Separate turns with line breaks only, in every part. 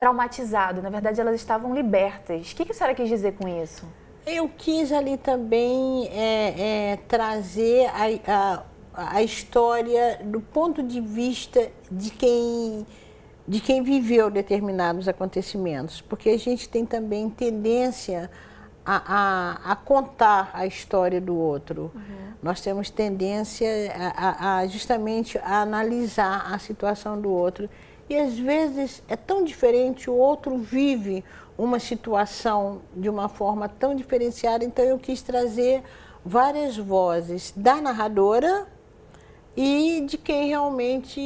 traumatizado, na verdade elas estavam libertas. O que a senhora quis dizer com isso?
Eu quis ali também trazer a história do ponto de vista de quem viveu determinados acontecimentos, porque a gente tem também tendência a contar a história do outro. Uhum. Nós temos tendência justamente a analisar a situação do outro. E às vezes é tão diferente, o outro vive uma situação de uma forma tão diferenciada, então eu quis trazer várias vozes da narradora e de quem realmente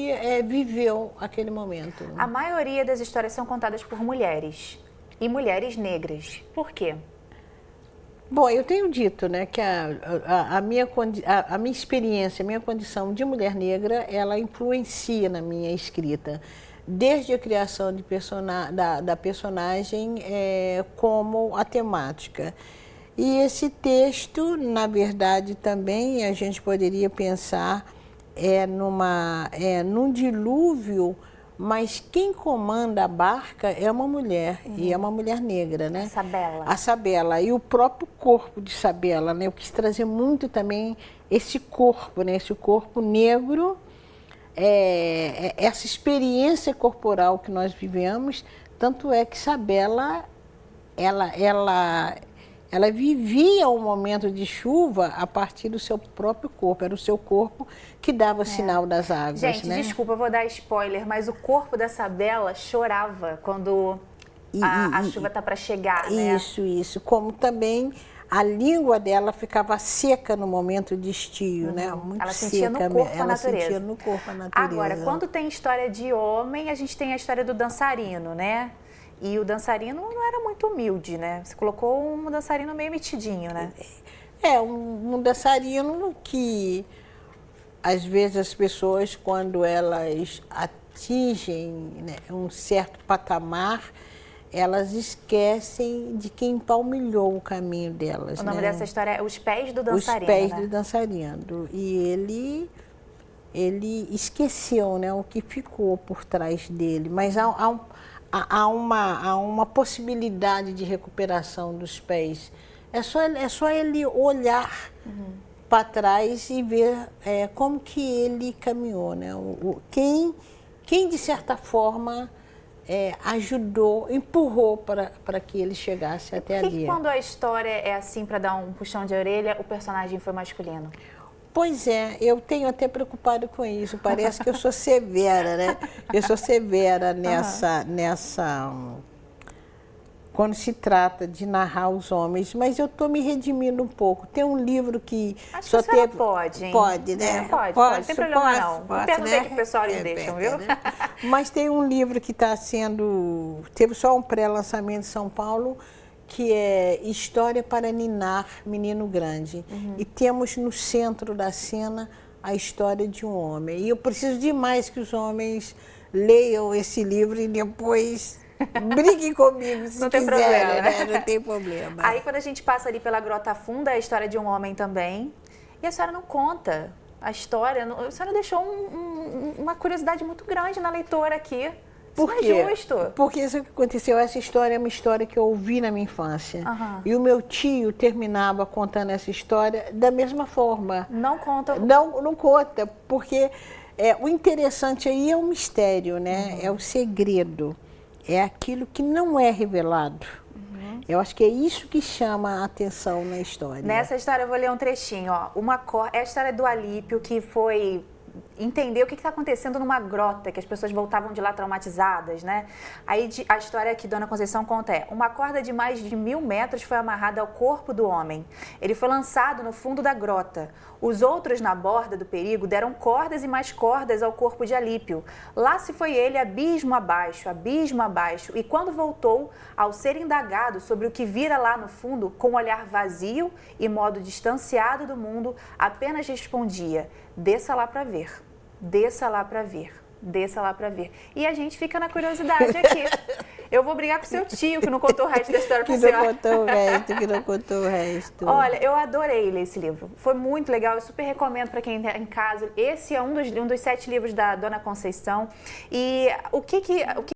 viveu aquele momento.
A maioria das histórias são contadas por mulheres e mulheres negras. Por quê?
Bom, eu tenho dito, né, que a minha experiência, a minha condição de mulher negra, ela influencia na minha escrita. Desde a criação da personagem como a temática. E esse texto, na verdade, também a gente poderia pensar num dilúvio, mas quem comanda a barca é uma mulher, e é uma mulher negra, né?
A Sabela.
A Sabela. E o próprio corpo de Sabela, né? Eu quis trazer muito também esse corpo, né? Esse corpo negro, essa experiência corporal que nós vivemos, tanto é que Sabela, ela vivia um momento de chuva a partir do seu próprio corpo, era o seu corpo que dava sinal das águas.
Gente,
né?
Desculpa, eu vou dar spoiler, mas o corpo da Sabela chorava quando a chuva tá para chegar, né?
Isso. Como também a língua dela ficava seca no momento de estio, né? Muito
ela sentia
seca,
no corpo a
ela
natureza.
sentia no corpo a natureza.
Agora, quando tem história de homem, a gente tem a história do dançarino, né? E o dançarino não era muito humilde, né? Você colocou um dançarino meio metidinho, né?
Um dançarino que, às vezes, as pessoas, quando elas atingem, né, um certo patamar, elas esquecem de quem palmilhou o caminho delas.
O nome dessa história é Os Pés do Dançarino,
Os Pés
né?
do Dançarino. E ele esqueceu, né, o que ficou por trás dele. Mas há uma possibilidade de recuperação dos pés. É só ele olhar para trás e ver como que ele caminhou, né? Quem de certa forma ajudou, empurrou para que ele chegasse até ali.
Por que quando a história é assim, para dar um puxão de orelha, o personagem foi masculino?
Pois é, eu tenho até preocupado com isso. Parece que eu sou severa, né? Eu sou severa quando se trata de narrar os homens, mas eu estou me redimindo um pouco. Tem um livro que
acho só que pode, hein?
Pode, né?
Pode, não tem problema não. Não perguntei que o pessoal eles deixam, viu?
Né? Mas tem um livro que teve só um pré-lançamento em São Paulo, que é História para Ninar, Menino Grande. E temos no centro da cena a história de um homem. E eu preciso demais que os homens leiam esse livro e depois briguem comigo se
não tem
quiserem,
problema,
né? Não tem problema.
Aí quando a gente passa ali pela Grota Funda, é a história de um homem também. E a senhora não conta a história, a senhora deixou uma curiosidade muito grande na leitora aqui.
Por quê?
Não é justo.
Porque isso que aconteceu, essa história é uma história que eu ouvi na minha infância. E o meu tio terminava contando essa história da mesma forma.
Não conta?
Não conta, porque o interessante aí é o mistério, né? É o segredo, é aquilo que não é revelado. Eu acho que é isso que chama a atenção na história.
Nessa história eu vou ler um trechinho, ó. É a história do Alípio, que foi entender o que está acontecendo numa grota, que as pessoas voltavam de lá traumatizadas, né? Aí a história que Dona Conceição conta uma corda de mais de 1000 metros foi amarrada ao corpo do homem. Ele foi lançado no fundo da grota. Os outros na borda do perigo deram cordas e mais cordas ao corpo de Alípio. Lá se foi ele abismo abaixo, e quando voltou, ao ser indagado sobre o que vira lá no fundo, com um olhar vazio e modo distanciado do mundo, apenas respondia: desça lá para ver. Desça lá para ver, desça lá para ver. E a gente fica na curiosidade aqui. Eu vou brigar com seu tio, que não contou o resto da história pra senhora.
Que não contou o resto.
Olha, eu adorei ler esse livro. Foi muito legal, eu super recomendo para quem está em casa. Esse é um dos 7 livros da Dona Conceição. E o que